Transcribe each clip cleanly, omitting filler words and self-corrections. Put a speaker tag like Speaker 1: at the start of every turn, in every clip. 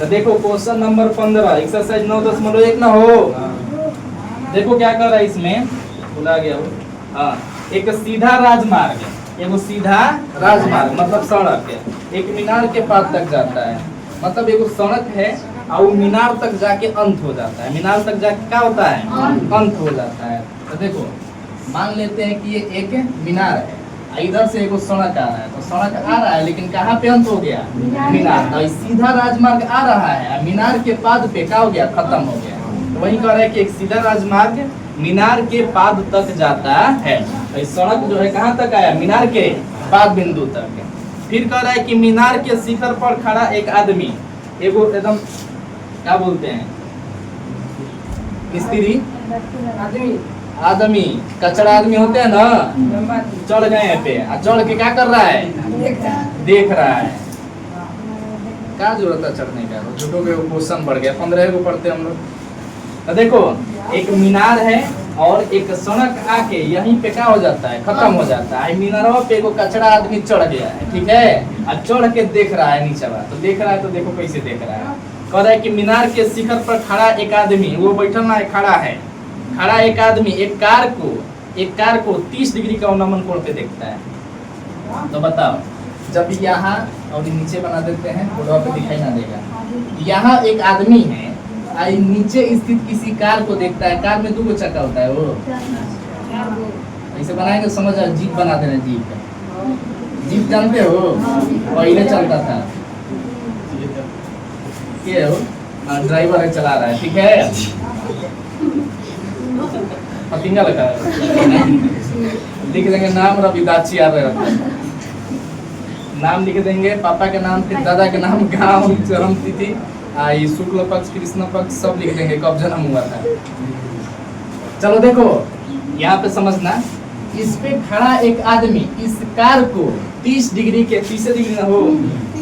Speaker 1: तो देखो question number 15 exercise 9.1 ना हो। देखो क्या कर रहा है इसमें, भुला गया हो। हाँ, एक सीधा राजमार्ग, एगो सीधा राजमार्ग मतलब सड़क है, एक मीनार के पास तक जाता है। मतलब एगो सड़क है और वो मीनार तक जाके अंत हो जाता है। मीनार तक जाके क्या होता है, अंत हो जाता है। तो देखो मान लेते हैं कि ये एक मीनार है, इधर से एगो सड़क आ रहा है, तो सड़क आ रहा है लेकिन कहाँ पे अंत हो गया, मीनार। तो सीधा राजमार्ग आ रहा है, मीनार के पाद पे क्या हो गया, खत्म हो गया। तो वही कह रहा है कि एक सीधा राजमार्ग मीनार के पाद तक जाता है। तो सड़क जो है कहाँ तक आया, मीनार के पाद बिंदु तक। फिर कह रहा है कि मीनार के शिखर पर खड़ा एक आदमी, एगो एकदम क्या बोलते हैं, मिस्त्री आदमी, कचरा आदमी होते हैं ना, चढ़ गए हैं पे, चढ़ के क्या कर रहा है, देख रहा है। क्या जरूरत है चढ़ने का, झूठों के क्वेश्चन बढ़ गया। 15 को पढ़ते हम लोग। तो देखो एक मीनार है और एक सड़क आके यहीं पे क्या हो जाता है, खत्म हो जाता है। मीनारों पे एगो कचरा आदमी चढ़ गया है, ठीक है, और चढ़ के देख रहा है नीचे। तो देख रहा है, तो देखो कैसे देख रहा है। कह रहा है कि मीनार के शिखर पर खड़ा एक आदमी, वो बैठल ना है, खड़ा है। खड़ा एक आदमी एक कार को 30 डिग्री का नमन कोण पे देखता है। तो बताओ, जब यहाँ और नीचे बना देते हैं, फोटो पे दिखाई ना देगा। यहाँ एक आदमी है, नीचे स्थित किसी कार को देखता है। कार में 2 चक्का होता है, वो ऐसे बनाएंगे, समझ आ, जीप बना देना। जीप जानते हो, पहले चलता था। ये हो ड्राइवर है, चला रहा है, ठीक है। पतिंगा लगा लिख देंगे नाम, रविदास याद रहता है। नाम लिख देंगे, पापा के नाम, फिर दादा के नाम, गाँव, जन्म तिथि, शुक्ल पक्ष, कृष्ण पक्ष, सब लिख देंगे, कब जन्म हुआ था। चलो देखो यहाँ पे समझना, इस पे खड़ा एक आदमी इस कार को 30 डिग्री के 30 डिग्री ना हो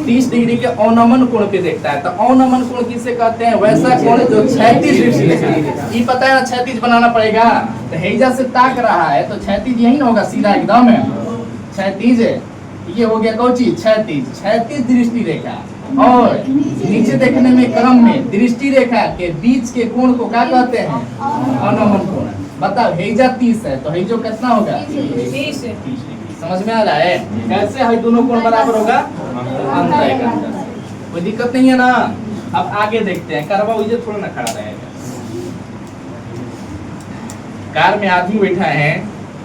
Speaker 1: 30 डिग्री के अवनमन कोण पे देखता है। तो अवनमन कोण किसे कहते हैं, वैसा कोण जो क्षैतिज दृष्टि से, ये पता है ना, क्षैतिज बनाना पड़ेगा। तो हैजा से ताक रहा है तो क्षैतिज यही ना होगा, सीधा एकदम है क्षैतिज। ये हो गया कौन चीज, क्षैतिज दृष्टि रेखा। और नीचे देखने में क्रम में दृष्टि रेखा के बीच के कोण को क्या कहते हैं, अवनमन कोण। बताओ हैजा 30 है, तो हैजो कितना होगा, 30। समझ में आ रहा है कैसे है, दोनों कोण बराबर होगा, अंतर है, कोई दिक्कत नहीं है ना। अब आगे देखते हैं, कारवा उजे थोड़ा ना खड़ा रहेगा। कार में आदमी बैठा है,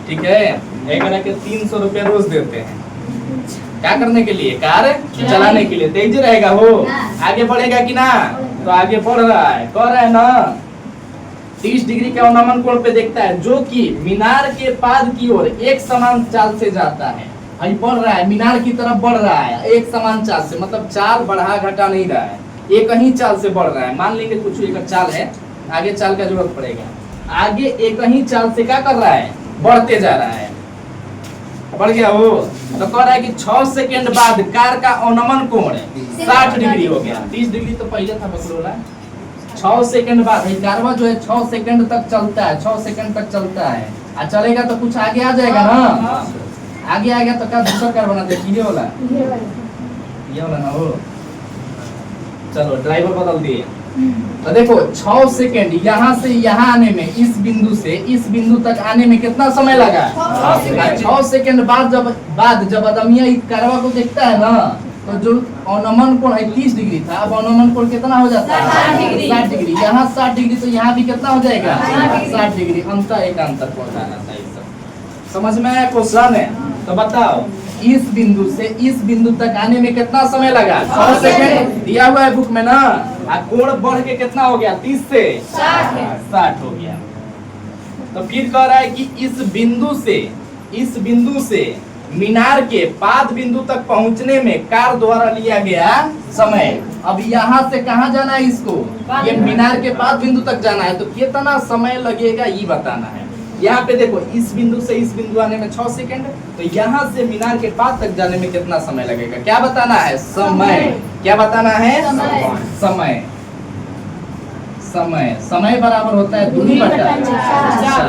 Speaker 1: ठीक है, एक के 300 रुपया रोज देते हैं। क्या करने के लिए, कार चलाने के लिए। तेज रहेगा वो, आगे बढ़ेगा कि ना, तो आगे बढ़ रहा है, कह रहा है ना 30 डिग्री के अवनमन कोण पे देखता है, जो कि मीनार के पाद की ओर एक समान चाल से जाता है। अभी बढ़ रहा है, मीनार की तरफ बढ़ रहा है एक समान चाल से, मतलब चाल बढ़ा घटा नहीं रहा है, एक ही चाल से बढ़ रहा है। मान लेंगे कुछ एक चाल है, आगे चाल का जरूरत पड़ेगा। आगे एक ही चाल से क्या कर रहा है, बढ़ते जा रहा है। बढ़ गया वो, तो कह रहा है कि 6 सेकंड बाद कार का अवनमन कोण 60 डिग्री हो गया। 30 डिग्री तो पहले था बकरोला। 6 सेकंड बाद कारवा जो है 6 सेकंड तक चलता है, 6 सेकंड तक चलता है। और चलेगा तो कुछ आगे आ जाएगा ना, आगे आ गया तो क्या दूसरा कार बना दे, ये वाला ना हो। चलो ड्राइवर बदल दिए। तो देखो 6 सेकंड यहाँ से यहाँ आने में, इस बिंदु से इस बिंदु तक आने में कितना समय लगा, 6 सेकंड बाद जब आदमिया इस कारवा को देखता है ना, तो जो अवनमन कोण है 30 डिग्री था, अब अवनमन कोण कितना हो जाता है, 60 डिग्री। यहाँ 60 डिग्री, तो यहाँ भी कितना हो जाएगा, 60 डिग्री। अंतर एक अंतर पहुंचाना था। समझ में आया क्वेश्चन है? तो बताओ इस बिंदु से इस बिंदु तक आने में कितना समय लगा, 6 सेकंड दिया हुआ है बुक में ना। कोण बढ़ के कितना हो गया, 30 से 60 हो गया। तो फिर कह रहा है कि इस बिंदु से मीनार के पाद बिंदु तक पहुंचने में कार द्वारा लिया गया समय। अब यहाँ से कहाँ जाना है इसको, ये मीनार के पाद बिंदु तक जाना है, तो कितना समय लगेगा ये बताना है। यहाँ पे देखो इस बिंदु से इस बिंदु आने में 6 सेकंड, तो यहाँ से मीनार के पाद तक जाने में कितना समय लगेगा, क्या बताना है, समय। क्या बताना है, समय। समय बराबर होता है दूरी बटा 4।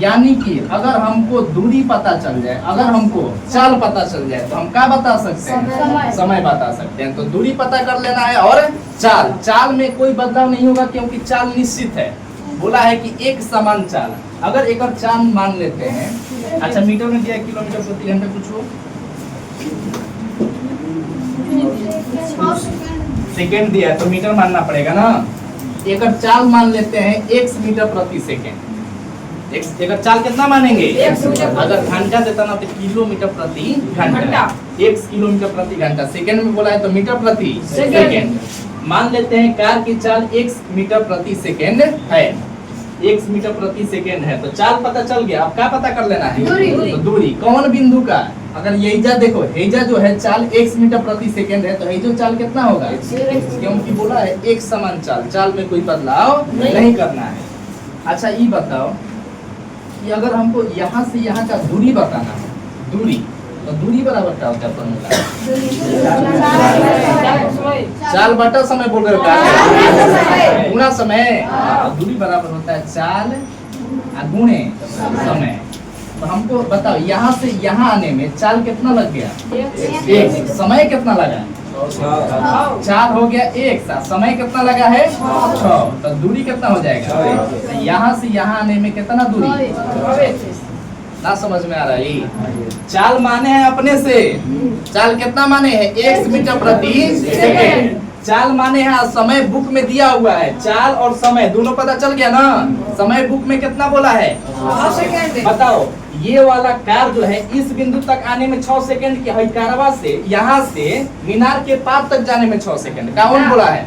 Speaker 1: यानी कि अगर हमको दूरी पता चल जाए, अगर हमको चाल पता चल जाए तो हम क्या बता सकते हैं? समय बता सकते हैं। तो दूरी पता कर लेना है और चाल में कोई बदलाव नहीं होगा क्योंकि चाल निश्चित है। बोला है कि एक समान चाल, अगर एक और चाल मान लेते हैं। अच्छा मीटर में दिया किलोमीटर प्रति घंटे, पूछो सेकेंड दिया है तो मीटर मानना पड़ेगा ना। एक और चाल मान लेते हैं x मीटर प्रति सेकेंड। एक और चाल कितना मानेंगे? अगर घंटा देता ना तो किलोमीटर प्रति घंटा, x किलोमीटर प्रति घंटा। सेकेंड में बोला है तो मीटर प्रति सेकेंड। मान लेते हैं कार की चाल x मीटर प्रति सेकेंड है, x मीटर प्रति सेकेंड है। तो चाल पता चल गया। अब क्या पता कर लेना है? तो दूरी कौन बिंदु का, अगर यहीजा देखो, हेजा जो है चाल x मीटर प्रति सेकेंड है तो हेजो चाल कितना होगा? क्योंकि बोला है एक समान चाल, चाल में कोई बदलाव नहीं करना है। अच्छा ये बताओ कि अगर हमको यहाँ से यहाँ का दूरी बताना है, दूरी, तो दूरी बराबर क्या होता है फॉर्मूला? चाल बटा समय बोल रहे हो, गुणा समय। दूरी बराबर होता है चाल गुणे समय। तो हमको बताओ यहाँ से यहाँ आने में चाल कितना लग गया? एक। समय कितना लगा? 4 हो गया 1 साथ, समय कितना लगा है? 6। तो दूरी कितना हो जाएगा? तो यहाँ से यहाँ आने में कितना दूरी? ना समझ में आ रहा है? चाल माने हैं अपने से, चाल कितना माने हैं? x मीटर प्रति सेकेंड। चाल माने हैं, समय बुक में दिया हुआ है, चाल और समय दोनों पता चल गया ना। समय बुक में कितना बोला है? 6 सेकेंड। बताओ ये वाला कार जो है इस बिंदु तक आने में 6 सेकेंड की है, कारवा से यहाँ से मीनार के पार तक जाने में 6 सेकेंड। कौन बोला है?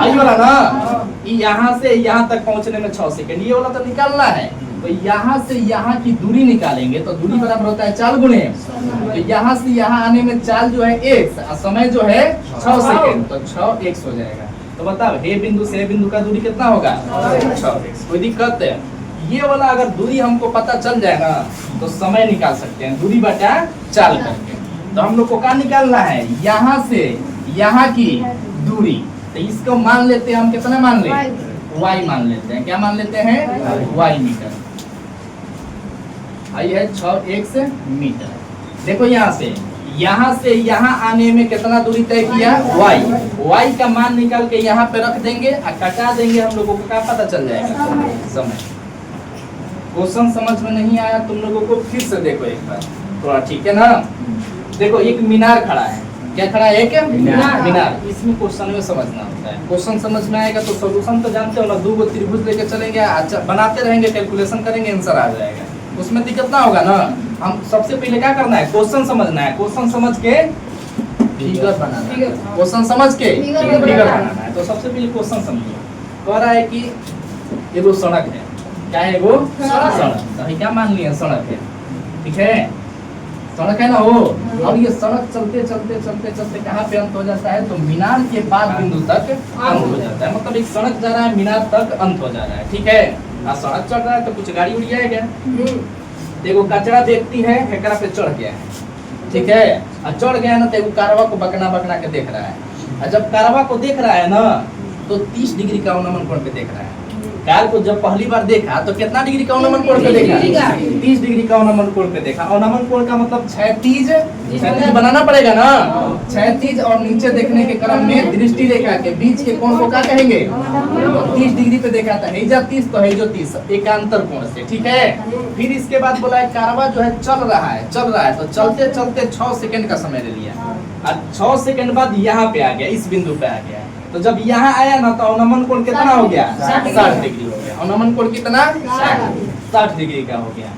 Speaker 1: यही वाला ना। यहाँ से यहाँ तक पहुँचने में 6 सेकेंड, ये वाला तो निकालना है। तो यहाँ से यहाँ की दूरी निकालेंगे तो दूरी बराबर होता है चाल गुणे। तो यहाँ से यहाँ आने में चाल जो है x, समय जो है 6 सेकेंड, तो 6x हो जाएगा। तो बताओ हे बिंदु से बिंदु का दूरी कितना होगा? 6x। कोई दिक्कत है? ये वाला अगर दूरी हमको पता चल जाए ना तो समय निकाल सकते हैं, दूरी बटा चाल करके। तो हम लोग को क्या निकालना है? यहाँ से यहाँ की दूरी। तो इसको मान लेते हैं हम, कितना मान ले? y मान लेते हैं। क्या मान लेते हैं? y metre. आई है 6x मीटर। देखो यहाँ से यहाँ आने में कितना दूरी तय किया? y का मान निकाल के यहाँ पे रख देंगे और कटा देंगे, हम लोगों को क्या पता चल जाएगा? समय। क्वेश्चन समझ में नहीं आया तुम लोगों को, फिर से देखो एक बार थोड़ा, ठीक है ना? देखो एक मीनार खड़ा है, क्या खड़ा है? एक मीनार। इसमें क्वेश्चन में समझना होता है, क्वेश्चन समझ में आएगा तो सोल्यूशन तो जानते हो ना। 2 गो त्रिभुज लेके चलेंगे, अच्छा बनाते रहेंगे, कैलकुलेशन करेंगे, आंसर आ जाएगा। उसमें दिक्कत ना होगा ना। हम सबसे पहले क्या करना है? क्वेश्चन समझना है, क्वेश्चन समझ के फिगर बनाना है, क्वेश्चन समझ के फिगर बनाना है। तो सबसे पहले क्वेश्चन समझिए। कह रहा है कि एगो सड़क है, क्या है? वो सड़क। तो क्या मान लिया? सड़क है, ठीक है? सड़क है ना वो। और ये सड़क चलते चलते चलते चलते कहाँ पे अंत हो जाता है? तो मीनार के बाद बिंदु तक अंत हो जाता है। मतलब एक सड़क जा रहा है, मीनार तक अंत हो जा रहा है, ठीक है? सड़क चल रहा है तो कुछ गाड़ी उड़ जाएगा। देखो कचरा व्यक्ति है, हेकरा पे चढ़ गया है, ठीक है? और चढ़ गया ना तो कारवा को बकना बकना के देख रहा है। और जब कारवा को देख रहा है ना तो 30 डिग्री का अवनमन कोण पे देख रहा है। कार को जब पहली बार देखा तो कितना डिग्री का अवनमन कोण पे देखा? 30 डिग्री का अवनमन कोण पे देखा। अवनमन कोण का मतलब क्षैतिज बनाना पड़ेगा ना। क्षैतिज और नीचे देखने के क्रम में दृष्टि रेखा के बीच के कोण को क्या कहेंगे? 30 डिग्री पे देखा था, हेजा 30 तो हेजो 30, एकांतर कोण से, ठीक है? फिर इसके बाद बोला है कारवा जो है चल रहा है तो चलते चलते 6 सेकंड का समय ले लिया। और 6 सेकंड बाद यहाँ पे आ गया, इस बिंदु पे आ गया। तो जब यहाँ आया ना तो अवनमन कोण कितना हो गया? 60 डिग्री हो गया। अवनमन कोण कितना? 60 डिग्री का हो गया।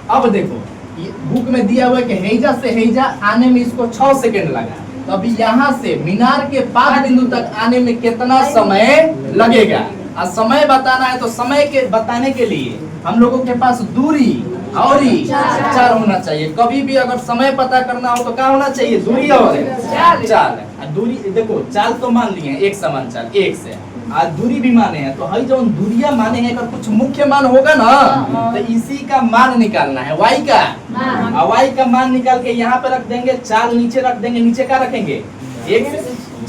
Speaker 1: अब देखो बुक में दिया हुआ है कि हेजा से हेजा आने में इसको 6 सेकंड लगा। तो अभी यहाँ से मीनार के बाद बिंदु तक आने में कितना समय लगेगा? और समय बताना है तो समय के बताने के लिए हम लोगों के पास दूरी और चाल होना चाहिए। कभी भी अगर समय पता करना हो तो क्या होना चाहिए? दूरी और चाल। दूरी देखो, चाल तो मान लिए हैं एक समान चाल, एक से आज दूरी भी माने हैं। तो हई जो दूरिया माने हैं, अगर कुछ मुख्य मान होगा ना तो इसी का मान निकालना है, y का। y का मान निकाल के यहाँ पे रख देंगे, चाल नीचे रख देंगे, नीचे क्या रखेंगे? x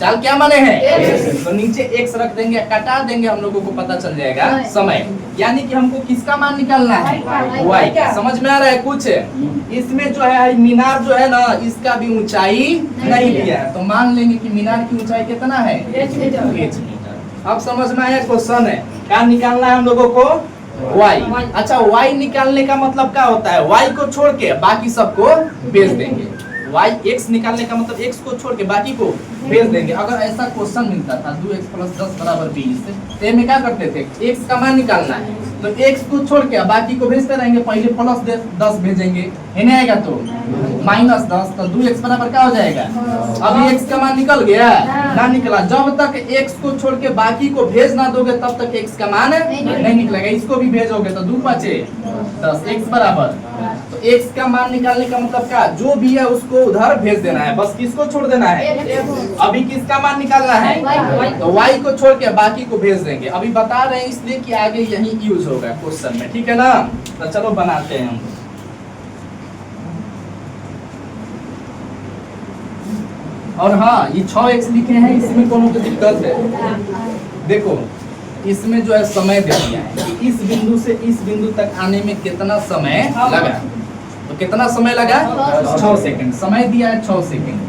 Speaker 1: चाल क्या माने हैं, तो नीचे x रख देंगे, कटा देंगे, हम लोगों को पता चल जाएगा समय। यानी कि हमको किसका मान निकालना है, y। समझ में आ रहा है कुछ? इसमें जो है मीनार जो है ना, इसका भी ऊंचाई नहीं लिया है, तो मान लेंगे कि मीनार की ऊंचाई कितना है, h मीटर। अब समझ में आया? क्वेश्चन है क्या निकालना है हम लोगों को, y। अच्छा, y निकालने का मतलब क्या होता है, y को छोड़ के बाकी सबको भेज देंगे। y x निकालने का मतलब x को छोड़ के बाकी को भेज देंगे। अगर ऐसा क्वेश्चन मिलता था 2x + 10 = 20, तो में क्या करते थे, x का मान निकालना है तो x को छोड़ के बाकी को भेजते रहेंगे, पहले +10 भेजेंगे, है नहीं आएगा तो -10, तो 2x बराबर क्या हो जाएगा। अभी x का मान निकल गया ना, निकला। जब तक x को छोड़ के बाकी को भेज ना दोगे तब तक x का मान नहीं निकलेगा। इसको भी भेजोगे तो 2 × 5 = 10, x बराबर, तो x का मान निकालने का मतलब क्या, जो भी है उसको उधर भेज देना है, बस किसको छोड़ देना है। अभी किसका मान निकालना है, तो y को छोड़ के बाकी को भेज देंगे। अभी बता रहे हैं इसलिए कि आगे यही यूज होगा क्वेश्चन में, ठीक है ना। तो चलो बनाते हैं हम। और हाँ, ये 6x लिखे हैं, इसमें कोनो की दिक्कत है। देखो इसमें जो है समय दे दिया है कि इस बिंदु से इस बिंदु तक आने में कितना समय लगा, तो कितना समय लगा, 6 सेकंड। समय दिया है 6 सेकंड,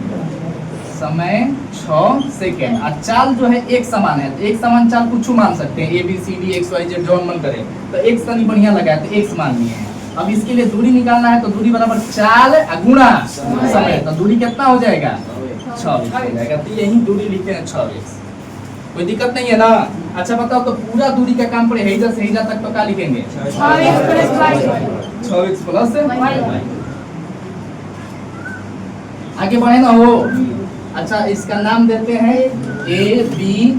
Speaker 1: समय 6 सेकंड। और चाल जो है एक समान है, तो एक समान चाल कुछ मान सकते हैं, ABCD XYZ जो मन करे, तो एक सनी बढ़िया लगा है तो एक समान लिए हैं। अब इसके लिए दूरी निकालना है, तो दूरी बराबर चाल गुणा समय, तो दूरी कितना हो जाएगा, 6 हो जाएगा। तो यही दूरी लिखे हैं 6x, कोई दिक्कत नहीं है ना। अच्छा बताओ, तो पूरा दूरी का काम पड़े हेजा से हेजा तक तो क्या लिखेंगे, 6x + y। आगे बढ़े ना हो। अच्छा, इसका नाम देते हैं ABCD।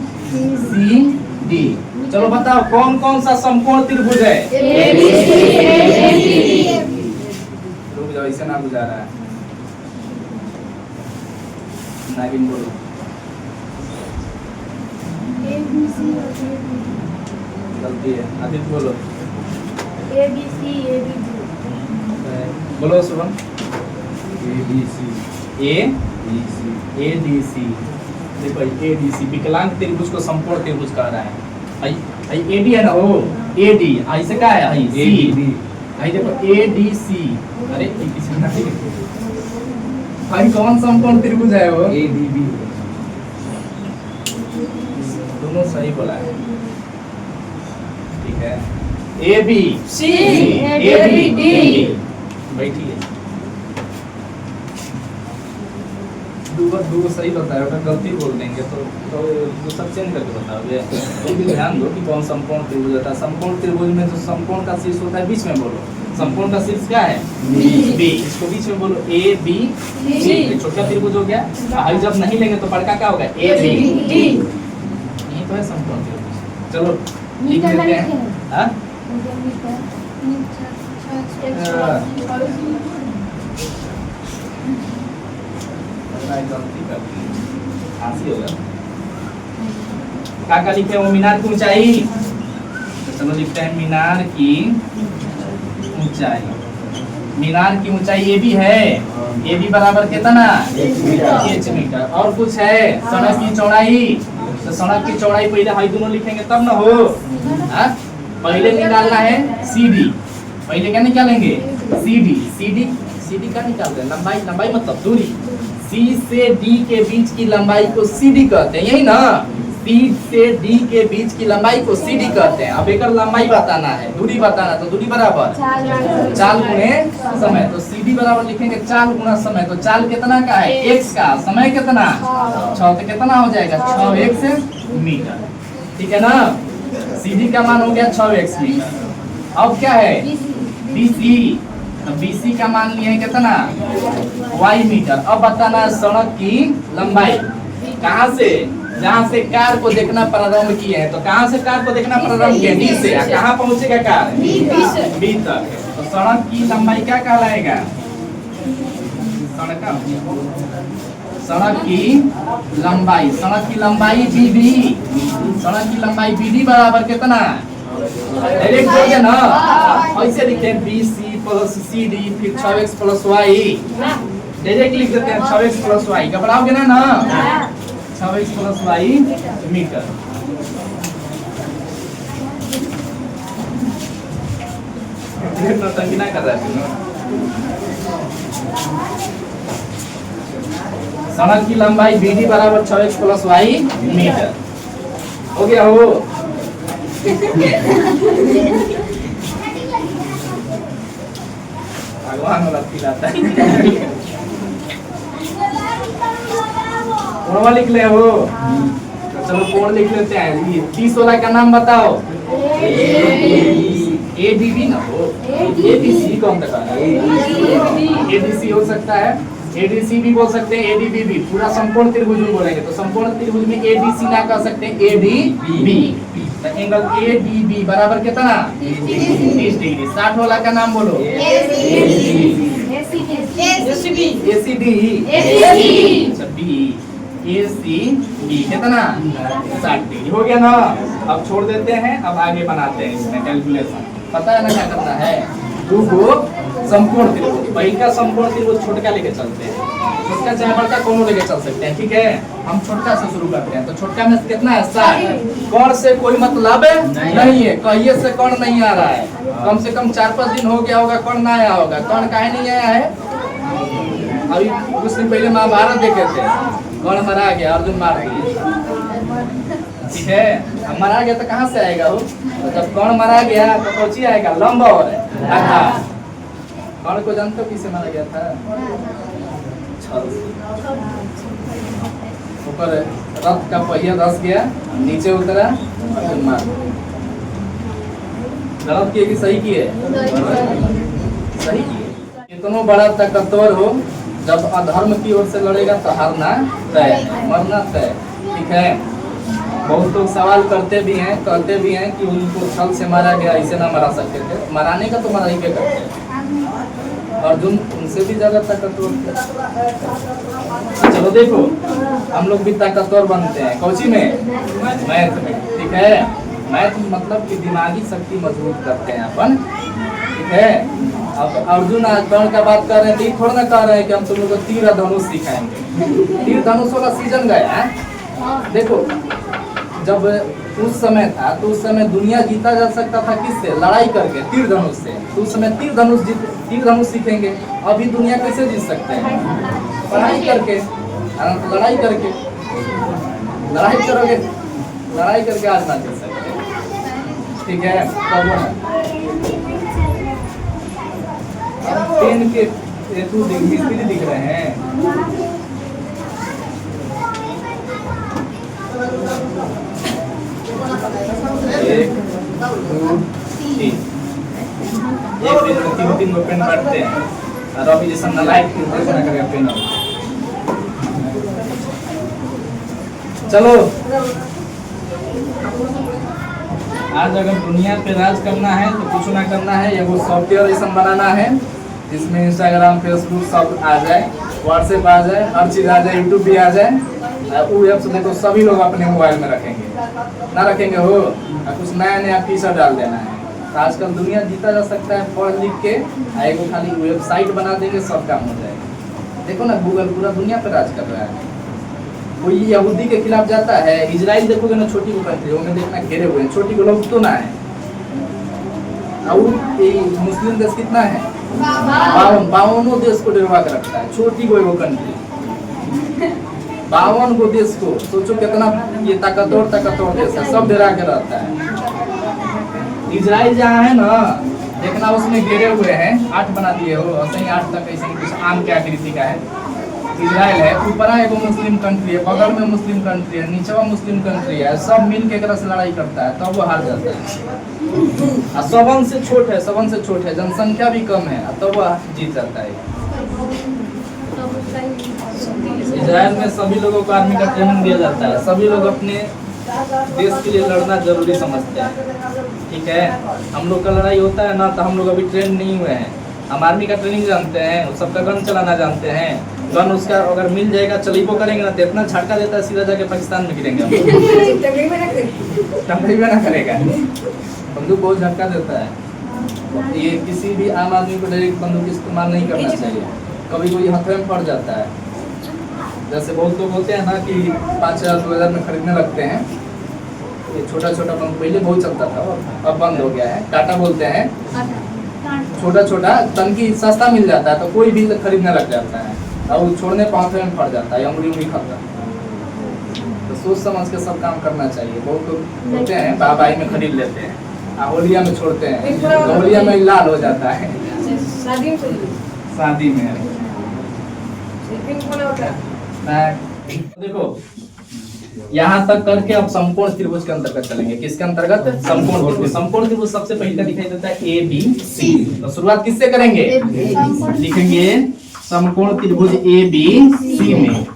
Speaker 1: चलो बताओ कौन कौन सा समकोण त्रिभुज है, रुक जाओ, इसे ना बुझा रहा है, नागिन बोलो। गलती है, आदित्य बोलो।
Speaker 2: ABC ABD
Speaker 1: बोलो शुभम। ADC। देखो ADC विकलांग त्रिभुज को समकोण त्रिभुज कह रहा है। AD है ना, वो AD ऐसे क्या है, आई देखो ADC। अरे किसी ना, भाई कौन समकोण त्रिभुज है वो, ADB। दोनों सही बोला है, ठीक है। ABC ABD बैठिए। दो सही बताया, अगर गलती बोल देंगे तो सब चेंज करके बताओगे। तो भी ध्यान दो कि कौन समकोण त्रिभुज होता है। समकोण त्रिभुज में जो समकोण का शीर्ष होता है बीच में बोलो, समकोण का शीर्ष क्या है, B। इसको बीच में बोलो ABC। छोटा त्रिभुज हो गया, और जब नहीं लेंगे तो बड़का क्या होगा, ABD। यही तो है समकोण त्रिभुज। चलो लिख लेते हैं। हाँ गलती कर दी, आंसी होगा। क्या लिखते हैं वो, मीनार की ऊंचाई। तो चलो लिखते हैं मीनार की ऊंचाई। मीनार की ऊंचाई AB है, AB बराबर कितना, h मीटर। और कुछ है, सड़क की चौड़ाई, तो सड़क की चौड़ाई पहले हाई दोनों लिखेंगे तब ना हो। पहले निकालना है CD, पहले क्या निकालेंगे, CD का निकालते हैं, लंबाई मतलब दूरी। C से D के बीच की लंबाई को CD कहते हैं, यही ना, C से D के बीच की लंबाई को CD कहते हैं। अब एक लंबाई बताना है, दूरी बताना, तो दूरी बराबर चाल गुणे समय, तो CD बराबर लिखेंगे चाल गुणा समय। तो चाल कितना का है, x का, समय कितना 6, तो कितना हो जाएगा 6x मीटर, ठीक है ना। CD का मान हो गया 6x मीटर। अब क्या है BC, तो BC का मान लिए है कितना, y मीटर। अब बताना है सड़क की लंबाई, कहाँ से, जहाँ से कार को देखना प्रारंभ किए हैं, तो कहाँ से कार को देखना प्रारंभ किए, D से। कहाँ पहुँचेगा कार, B तक। तो सड़क की लंबाई क्या कहलाएगा, सड़क की लंबाई BD, सड़क की लंबाई BD बराबर कितना, डायरेक्ट हो गया ना, ऐसे लिखते हैं BC + CD, फिर 6x + y, डायरेक्ट लिख देते हैं 6x + y। घबराओगे ना, 6x प्लस वाई मीटर। नौटंकी ना कर रहा है। सड़क की लंबाई BD बराबर 6x प्लस वाई मीटर। हो गया हो। भगवान वाला फील आता है। कोण लिख ले हो। तो चलो कोण लिख लेते हैं। ये 30 वाला का नाम बताओ। ADB ना हो, ADC कौन सा है? ADC हो सकता है, ADC भी बोल सकते हैं, ADB भी। पूरा संपूर्ण त्रिभुज में बोलेंगे तो संपूर्ण त्रिभुज में ADC ना कह सकते हैं, ADB। तो एंगल ADB बराबर कितना? 30 डिग्री। 60 वाला का नाम बोलो। ACD। ACB कितना? 60 डिग्री। हो गया ना। अब छोड़ देते हैं, अब आगे बनाते हैं इसमें कैलकुलेशन। पता है ना क्या करना है? 2 को संपूर्ण त्रिभुज, वही का संपूर्ण त्रिभुज छोटका लेके चलते हैं। छोटका चाहे बड़का कोनो लेके चल सकते हैं, ठीक है। हम छोटका से शुरू करते हैं। तो छोटका में कितना है? 60। कौन से कोई मतलब नहीं है, कहिए से कौन नहीं आ रहा है। कम से कम 4-5 दिन हो गया होगा कौन ना आया होगा। कौन काहे नहीं आया है? अभी कुछ दिन पहले महाभारत देखे थे, कौन मरा गया? अर्जुन मार दिए, ठीक है। अब मरा गया तो कहाँ से आएगा वो? तो जब कौन मरा गया तो कोची आएगा? लंबा और कौन को जानते हो किसे मारा गया था? छल से। ऊपर रथ का पहिया धस गया, नीचे उतरा, अर्जुन मार। गलत किए कि सही किए? सही किए। इतना बड़ा ताकतवर हो, जब अधर्म की ओर से लड़ेगा तो हारना तय, मरना तय, ठीक है। बहुत लोग सवाल करते भी हैं, कहते भी हैं कि उनको छल से मारा गया, इसे ना मरा सकते थे। मराने का तो मरा ही पे करते हैं। अर्जुन उनसे भी ज्यादा ताकतवर थे। चलो देखो, हम लोग भी ताकतवर बनते हैं। कौची में? मैथ में, ठीक है। मैथ मतलब कि दिमागी शक्ति मजबूत करते हैं अपन, ठीक है। अब अर्जुन आज कर्ण का बात कर रहे हैं तो ये थोड़ा ना कह रहे हैं कि हम तुम लोग को तीर धनुष सिखाएंगे। तीर धनुष वाला सीजन गया है। देखो, जब उस समय था तो उस समय दुनिया जीता जा सकता था किससे? लड़ाई करके, तीर धनुष से। तो उस समय तीर धनुष सीखेंगे। अभी दुनिया कैसे जीत सकते हैं? पढ़ाई करके, लड़ाई करके। लड़ाई करोगे, लड़ाई करके आज ना जीत सकते, ठीक है। पेन के मिस्त्री दिख रहे हैं। एक, 2, 3। एक दिन में 3 गो पेन बांटते हैं। और अभी जैसा नलायक बना करेगा पेन। चलो, आज अगर दुनिया पे राज करना है तो कुछ ना करना है, ये वो सॉफ्टवेयर ऐसा बनाना है जिसमें इंस्टाग्राम, फेसबुक सब आ जाए, व्हाट्सएप आ जाए, हर चीज़ आ जाए, यूट्यूब भी आ जाए। वो ऐप्स देखो सभी लोग अपने मोबाइल में रखेंगे, ना रखेंगे हो? कुछ नया नया फीचर डाल देना है। तो आजकल दुनिया जीता जा सकता है पढ़ लिख के। एगो खाली वेबसाइट बना देंगे, सब काम हो जाएगा। देखो ना, गूगल पूरा दुनिया पे राज कर रहा है। कोई यहूदी के खिलाफ जाता है, इजराइल देखोगे ना, छोटी को कंट्री, वो में देखना घेरे हुए हैं, छोटी को लोग तो ना है। और मुस्लिम देश कितना है? 52 देश को डरवा के रखता है, छोटी को एगो कंट्री। 52 गो देश को, सोचो कितना ये ताकतवर देश है, सब डरा के रहता है। इजराइल जहाँ है ना, देखना उसमें घेरे हुए हैं, 8 बना दिए हो, ऐसे ही 8 तक ऐसे ही कुछ आम के आकृति का है। इजराइल है, ऊपर एगो मुस्लिम कंट्री है, बगल में मुस्लिम कंट्री है, नीचवा मुस्लिम कंट्री है, सब मिल के एक से लड़ाई करता है, तब वो हार जाता है। सबन से छोट है, जनसंख्या भी कम है, तब वो जीत जाता है। इजराइल में सभी लोगों को आर्मी का ट्रेनिंग दिया जाता है, सभी लोग अपने देश के लिए लड़ना जरूरी समझते हैं, ठीक है। हम लोग का लड़ाई होता है ना, तो हम लोग अभी ट्रेन नहीं हुए हैं। हम आर्मी का ट्रेनिंग जानते हैं, सबका गन चलाना जानते हैं। गन उसका अगर मिल जाएगा, चलीबो करेंगे ना तो इतना झटका देता है, सीधा जाके पाकिस्तान में गिरेंगे। टकराई ना करेगा, बंदूक बहुत झटका देता है। ये किसी भी आम आदमी को डायरेक्ट बंदूक इस्तेमाल नहीं करना चाहिए, कभी कोई हथवे में पड़ जाता है। जैसे बहुत लोग होते हैं ना कि 5,000 2,000 में खरीदने लगते हैं। ये छोटा छोटा पंप पहले बहुत चलता था, अब बंद हो गया है। टाटा बोलते हैं, छोटा छोटा टंकी सस्ता मिल जाता है तो कोई भी खरीदने लग जाता है, और वो छोड़ने पाँव में फट जाता है, अंगुली खाता है। तो सोच समझ के सब काम करना चाहिए। बहुत लोग होते हैं बाबाई में खरीद लेते हैं, होलिया में छोड़ते हैं, तो होलिया में लाल हो जाता है। शादी में देखो यहाँ तक करके अब समकोण त्रिभुज के अंतर्गत चलेंगे। किसके अंतर्गत? समकोण त्रिभुज। समकोण त्रिभुज सबसे पहले दिखाई देता है ए बी सी। तो शुरुआत किससे करेंगे? लिखेंगे समकोण त्रिभुज ए बी सी में,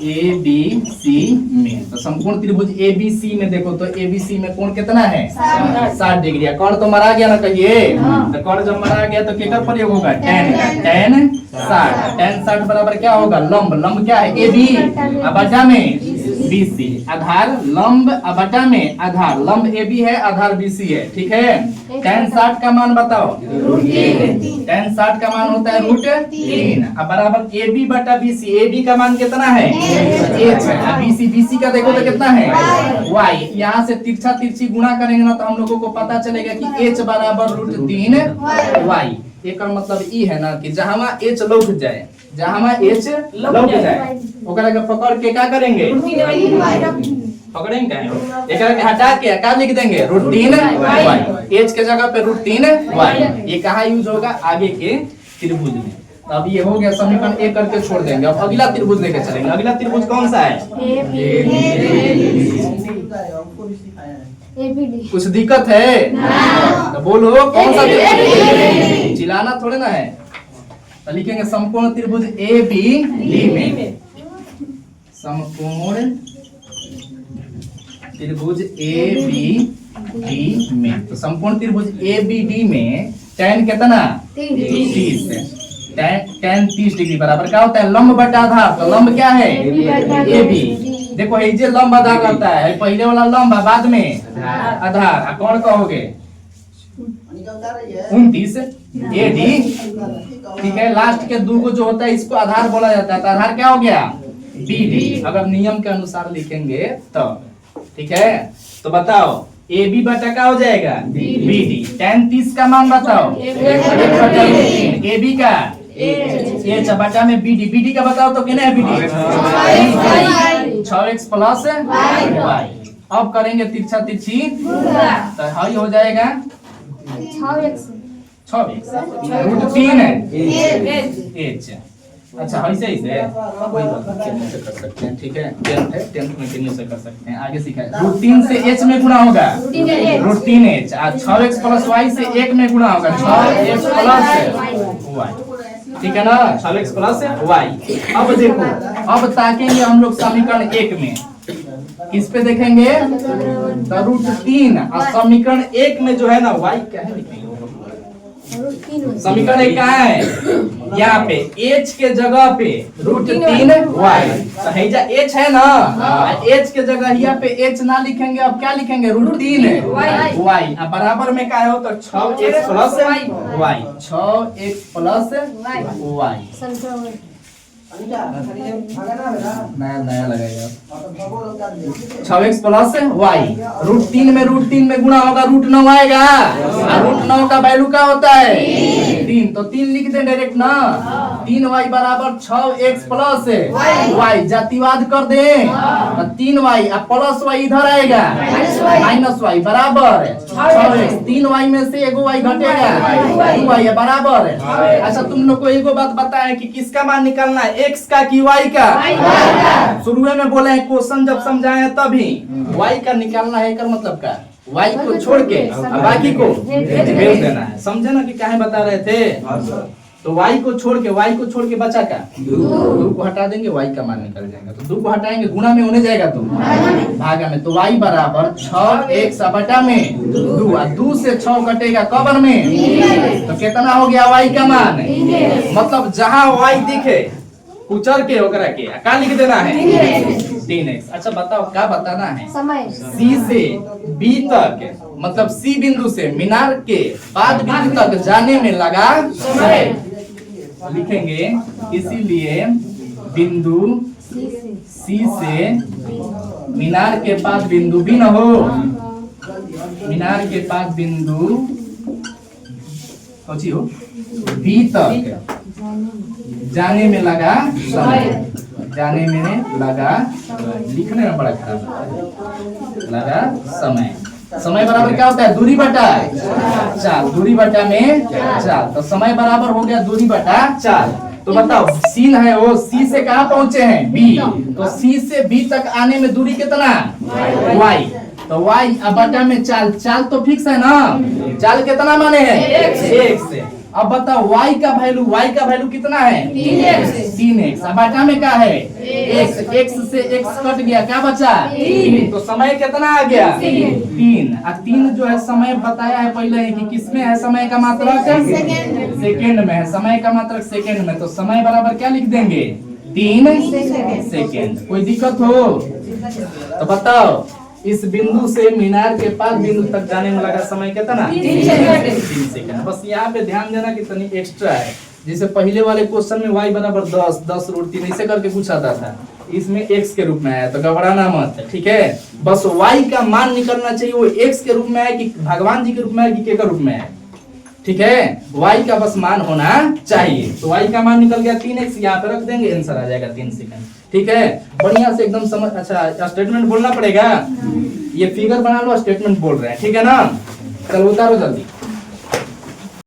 Speaker 1: ए बी सी में। तो समकोण त्रिभुज ए बी सी में देखो तो ए बी सी में कोण कितना है? 60 डिग्री। कर्ण तो मरा गया ना, कहिए। तो कर्ण जब मरा गया तो केकर प्रयोग होगा? tan 60। tan 60 बराबर क्या होगा? लंब। लंब क्या है? ए बी बटा में बी सी। आधार लंब बटा में आधार। लंब ए बी है, आधार बी सी है, ठीक है। tan 60 का मान बताओ। tan 60 का मान होता है √3। अब बराबर ए बी बटा बी सी। ए बी का मान कितना है? BC का देखो तो कितना है? Y। यहाँ से तिरछा तिरछी गुणा करेंगे ना तो हम लोगों को पता चलेगा कि H बराबर √3Y। एक मतलब ई है ना कि जहाँ H लौट जाए, जहाँ H लौट जाए ओकरा के पकड़ के क्या करेंगे? पकड़ेंगे, एक हटा के क्या लिख देंगे? √3Y। H के जगह पे √3Y। ये कहाँ यूज होगा? आगे के त्रिभुज में। अब ये हो गया समीकरण एक करके छोड़ देंगे। अब अगला त्रिभुज लेके चलेंगे। अगला त्रिभुज कौन सा है? कुछ दिक्कत है? तो बोलो कौन सा त्रिभुज? चिल्लाना थोड़े ना है। तो लिखेंगे समकोण त्रिभुज ए बी डी में। समकोण त्रिभुज ए बी डी में। तो समकोण त्रिभुज ए बी डी में tan कितना? 30। tan 30 डिग्री बराबर क्या होता है? लंब बटा आधार। तो लंब क्या है? A B. देखो ये जो लंब आधा करता है, पहले वाला लंब बाद में आधार। कौन कहोगे? 29 ए डी, ठीक है। लास्ट के दो को जो होता है इसको आधार बोला जाता है। तो आधार क्या हो गया? B D. अगर नियम के अनुसार लिखेंगे तो, ठीक है। तो बताओ ए बी बटा क्या हो जाएगा? B D. tan 30 का मान बताओ। ए बी का H बटा में बी डी का बताओ तो कितना है? B D 6x plus y। अब करेंगे तिरछा तिरछी तो हाई हो जाएगा 6x √3 है H। अच्छा ऐसे ही से कोई बात नहीं, से कर सकते हैं, ठीक है। 10th में कितने से कर सकते हैं, आगे सीखा है। √3 से h में गुणा होगा √3h। 6x प्लस y से 1 में गुणा होगा 6x प्लस y, ठीक है ना? 6x plus y। अब देखो, अब ताकेंगे हम लोग समीकरण 1 में। किस पे देखेंगे? तो √3 और समीकरण 1 में जो है ना y क्या है लिखेंगे। समीकरण 1 कहाँ है? यहाँ पे h के जगह पे √3y। तो हैजा h है ना, h के जगह यहाँ पे h ना लिखेंगे, अब क्या लिखेंगे? √3y। अब बराबर में क्या हो? तो 6x plus y। 6x plus y। नया लगाएगा 6x प्लस y। √3 में गुणा होगा √9 आएगा। √9 का वैल्यू क्या होता है? 3। तो 3 लिख दे डायरेक्ट ना। 3y बराबर 6x प्लस y। जातिवाद कर दे तो 3y और प्लस y इधर आएगा माइनस y बराबर 6x। 3y में से एगो y घटेगा 2y बराबर। अच्छा तुम लोग को एगो बात बताएं कि किसका मान निकालना है, x का कि y का? शुरू में बोले हैं क्वेश्चन जब समझाए तभी y का निकालना है। कर मतलब का y को छोड़ के बाकी को भेज देना है। समझे ना कि क्या बता रहे थे? तो y को छोड़ के बचा का 2 को हटा देंगे, y का मान निकल जाएगा। तो 2 को हटाएंगे गुणा में होने जाएगा तो भागा में। तो y बराबर 6x बटा में 2 से 6 कटेगा कबर में, तो कितना हो गया y का मान? मतलब जहाँ y दिखे कुचर के होकर के क्या लिख देना है? 3x। अच्छा बताओ क्या बताना है? समय। C से B तक, मतलब C बिंदु से मीनार के बाद बिंदु तक जाने में लगा समय लिखेंगे। इसीलिए बिंदु
Speaker 2: सी से
Speaker 1: सी से मीनार के पास बिंदु बी न हो, मीनार के पास बिंदु कौन सी हो बी तक जाने में लगा समय, जाने में लगा, लिखने में बड़ा खराब है, लगा समय। समय बराबर क्या होता है? दूरी बटा चाल, दूरी बटा में चाल, तो समय बराबर हो गया दूरी बटा चाल। तो बताओ सी है वो, सी से कहाँ पहुंचे हैं? बी, तो सी से बी तक आने में दूरी कितना? वाई, तो वाई अब बटा में चाल, चाल तो फिक्स है ना, चाल कितना माने हैं? एक से। अब बताओ y का वैल्यू कितना है? 3x। अब बटा में क्या है? x, x से x कट गया, क्या बचा? 3। तो समय कितना आ गया? 3। और 3 जो है समय बताया है पहले ही कि किसमें है समय का मात्रक? सेकेंड में है समय का मात्रक, सेकेंड में। तो समय बराबर क्या लिख देंगे? 3 सेकेंड। कोई दिक्कत हो तो बताओ। इस बिंदु से मीनार के पास बिंदु तक जाने में लगा समय कितना? 3 सेकंड। बस यहाँ पे ध्यान देना कि तनी एक्स्ट्रा है, जैसे पहले वाले क्वेश्चन में y बराबर 10, 10 रूट 3 ऐसे करके पूछा था, इसमें x के रूप में आया, तो घबराना मत, ठीक है। बस y का मान निकलना चाहिए, वो x के रूप में है कि भगवान जी के रूप में है कि के रूप में है, ठीक है। y का बस मान होना चाहिए। तो y का मान निकल गया 3x, यहाँ पे रख देंगे, आंसर आ जाएगा 3 सेकंड, ठीक है। बढ़िया से एकदम समझ। अच्छा स्टेटमेंट बोलना पड़ेगा, ये फिगर बना लो, स्टेटमेंट बोल रहे हैं, ठीक है ना। चलो उतारो जल्दी।